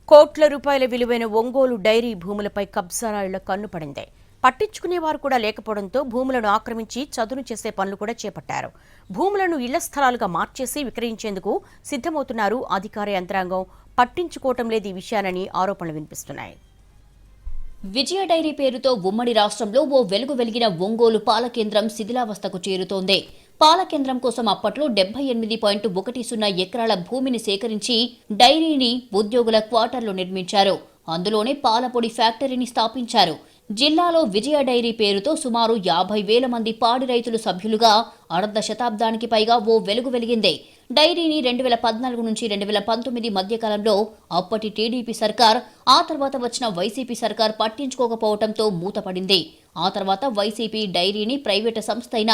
కోట్ల రూపాయల విలువైన ఒంగోలు డైరీ భూములపై కబ్జారాళ్ల కన్నుపడింది. పట్టించుకునేవారు కూడా లేకపోవడంతో భూములను ఆక్రమించి చదును చేసే పనులు కూడా చేపట్టారు. భూములను ఇళ్ల స్థలాలుగా మార్చేసి విక్రయించేందుకు సిద్ధమవుతున్నారు అధికార యంత్రాంగం. పట్టించుకోవటం లేదు ఈ విషయాన్ని ఆరోపణలు వినిపిస్తున్నాయి. విజయ డైరీ పేరుతో ఉమ్మడి రాష్ట్రంలో ఓ వెలుగు వెలిగిన ఒంగోలు పాల కేంద్రం శిథిలావస్థకు చేరుతోంది. పాల కేంద్రం కోసం అప్పట్లో 78.10 ఎకరాల భూమిని సేకరించి డైరీని ఉద్యోగుల క్వార్టర్లు నిర్మించారు. అందులోనే పాలపొడి ఫ్యాక్టరీని స్థాపించారు. జిల్లాలో విజయ డైరీ పేరుతో సుమారు 50,000 మంది పాడి రైతులు సభ్యులుగా అర్ధ శతాబ్దానికి పైగా ఓ వెలుగు వెలిగింది. డైరీని 2014 నుంచి 2019 మధ్యకాలంలో అప్పటి టీడీపీ సర్కార్, ఆ తర్వాత వచ్చిన వైసీపీ సర్కార్ పట్టించుకోకపోవడంతో మూతపడింది. ఆ తర్వాత వైసీపీ డైరీని ప్రైవేటు సంస్థ అయిన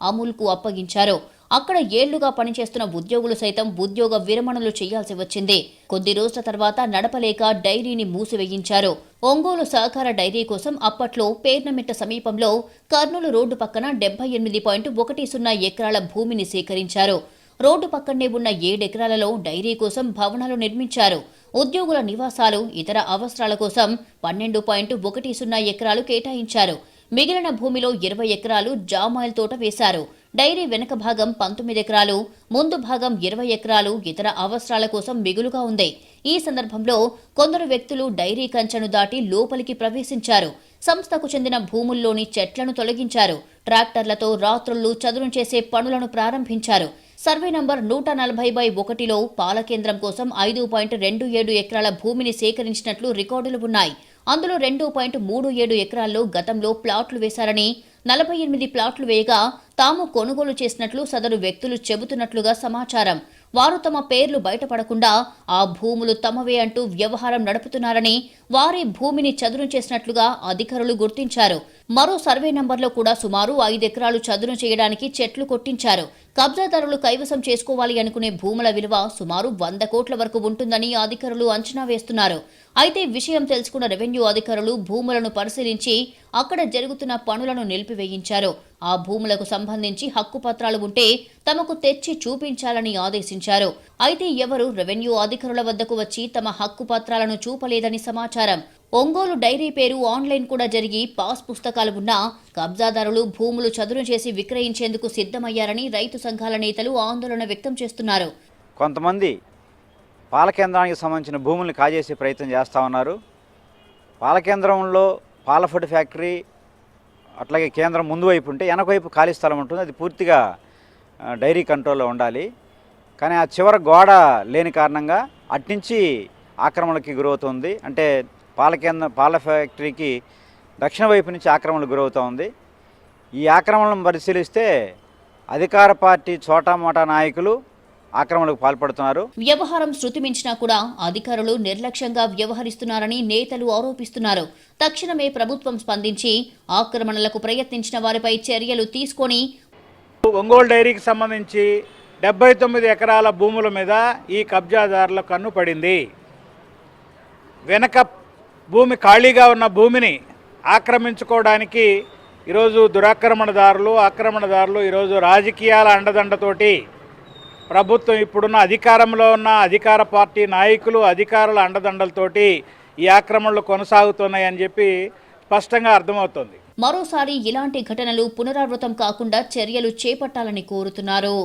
అమూల్కు అప్పగించారు. అక్కడ ఏళ్లుగా పనిచేస్తున్న ఉద్యోగులు సైతం ఉద్యోగ విరమణలు చేయాల్సి వచ్చింది. కొద్ది రోజుల తర్వాత నడపలేక డైరీని మూసివేయించారు. ఒంగోలు సహకార డైరీ కోసం అప్పట్లో పేర్నమిట్ట సమీపంలో కర్నూలు రోడ్డు పక్కన 78.10 ఎకరాల భూమిని సేకరించారు. రోడ్డు పక్కనే ఉన్న 7 ఎకరాలలో డైరీ కోసం భవనాలు నిర్మించారు. ఉద్యోగుల నివాసాలు, ఇతర అవసరాల కోసం 12.10 ఎకరాలు కేటాయించారు. మిగిలిన భూమిలో 20 ఎకరాలు జామాయిల్ తోట వేశారు. డైరీ వెనక భాగం 19 ఎకరాలు, ముందు భాగం 20 ఎకరాలు ఇతర అవసరాల కోసం మిగులుగా ఉంది. ఈ సందర్భంలో కొందరు వ్యక్తులు డైరీ కంచెను దాటి లోపలికి ప్రవేశించారు. సంస్థకు చెందిన భూముల్లోని చెట్లను తొలగించారు. ట్రాక్టర్లతో రాత్రుళ్లు చదును చేసే పనులను ప్రారంభించారు. సర్వే నంబర్ 140/1లో పాల కేంద్రం కోసం 5.27 ఎకరాల భూమిని సేకరించినట్లు రికార్డులు ఉన్నాయి. అందులో 2.37 ఎకరాల్లో గతంలో ప్లాట్లు వేశారని, 48 ప్లాట్లు వేయగా తాము కొనుగోలు చేసినట్లు సదరు వ్యక్తులు చెబుతున్నట్లుగా సమాచారం. వారు తమ పేర్లు బయటపడకుండా ఆ భూములు తమవే అంటూ వ్యవహారం నడుపుతున్నారని, వారి భూమిని చదును చేసినట్లుగా అధికారులు గుర్తించారు. మరో సర్వే నంబర్లో కూడా సుమారు 5 ఎకరాలు చదును చేయడానికి చెట్లు కొట్టించారు. కబ్జాదారులు కైవసం చేసుకోవాలి అనుకునే భూముల విలువ సుమారు 100 కోట్ల వరకు ఉంటుందని అధికారులు అంచనా వేస్తున్నారు. అయితే విషయం తెలుసుకున్న రెవెన్యూ అధికారులు భూములను పరిశీలించి అక్కడ జరుగుతున్న పనులను నిలిపివేయించారు. ఆ భూములకు సంబంధించి హక్కుపత్రాలు ఉంటే తమకు తెచ్చి చూపించాలని ఆదేశించారు. అయితే ఎవరు రెవెన్యూ అధికారుల వద్దకు వచ్చి తమ హక్కుపత్రాలను చూపలేదని సమాచారం. ఒంగోలు డైరీ పేరు ఆన్లైన్ కూడా జరిగి పాస్ పుస్తకాలు ఉన్నా కబ్జాదారులు భూములు చదును చేసి విక్రయించేందుకు సిద్ధమయ్యారని రైతు సంఘాల నేతలు ఆందోళన వ్యక్తం చేస్తున్నారు. కొంతమంది పాల కేంద్రానికి సంబంధించిన భూముల్ని కాజేసే ప్రయత్నం చేస్తూ ఉన్నారు. పాల కేంద్రంలో పాలఫుడ్ ఫ్యాక్టరీ, అట్లాగే కేంద్రం ముందు వైపు ఉంటే వెనక వైపు ఖాళీ స్థలం ఉంటుంది. అది పూర్తిగా డైరీ కంట్రోల్లో ఉండాలి. కానీ ఆ చివర గోడ లేని కారణంగా అట్నుంచి ఆక్రమణకి గురవుతుంది. అంటే పాల ఫ్యాక్టరీకి దక్షిణ వైపు నుంచి ఆక్రమణకు గురవుతూ ఉంది. ఈ ఆక్రమణను పరిశీలిస్తే అధికార పార్టీ చోటామోటా నాయకులు ఆక్రమణకు పాల్పడుతున్నారు. వ్యవహారం శృతి మించినా కూడా అధికారులు నిర్లక్ష్యంగా వ్యవహరిస్తున్నారని నేతలు ఆరోపిస్తున్నారు. తక్షణమే ప్రభుత్వం స్పందించి ఆక్రమణలకు ప్రయత్నించిన వారిపై చర్యలు తీసుకొని ఒంగోలు డైరీకి సంబంధించి 79 ఎకరాల భూముల మీద ఈ కబ్జాదారుల కన్ను పడింది. వెనక భూమి ఖాళీగా ఉన్న భూమిని ఆక్రమించుకోవడానికి ఈరోజు ఆక్రమణదారులు ఈరోజు రాజకీయాల అండదండతోటి ప్రభుత్వం, ఇప్పుడున్న అధికారంలో ఉన్న అధికార పార్టీ నాయకులు, అధికారుల అండదండలతోటి ఈ ఆక్రమణలు కొనసాగుతున్నాయని చెప్పి స్పష్టంగా అర్థమవుతోంది. మరోసారి ఇలాంటి ఘటనలు పునరావృతం కాకుండా చర్యలు చేపట్టాలని కోరుతున్నారు.